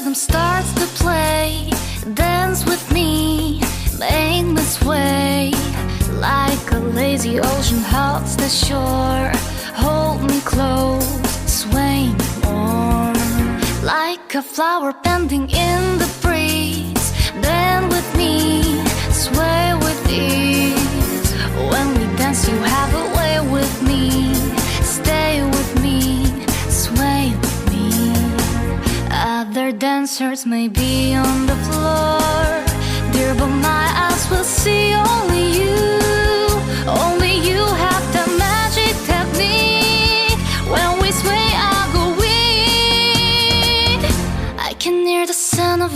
rhythm starts to play. Dance with me, make me sway. Like a lazy ocean hugs the shore. Hold me close, sway me more. Like a flower bending in the breeze. Bend with me, sway with ease. When we dance you have a way with me. Stay with me, sway with me. Other dancers may be on the floor, dear, but my eyes will see only you. Only you have the magic technique. When we sway I go weak. I can hear the sound of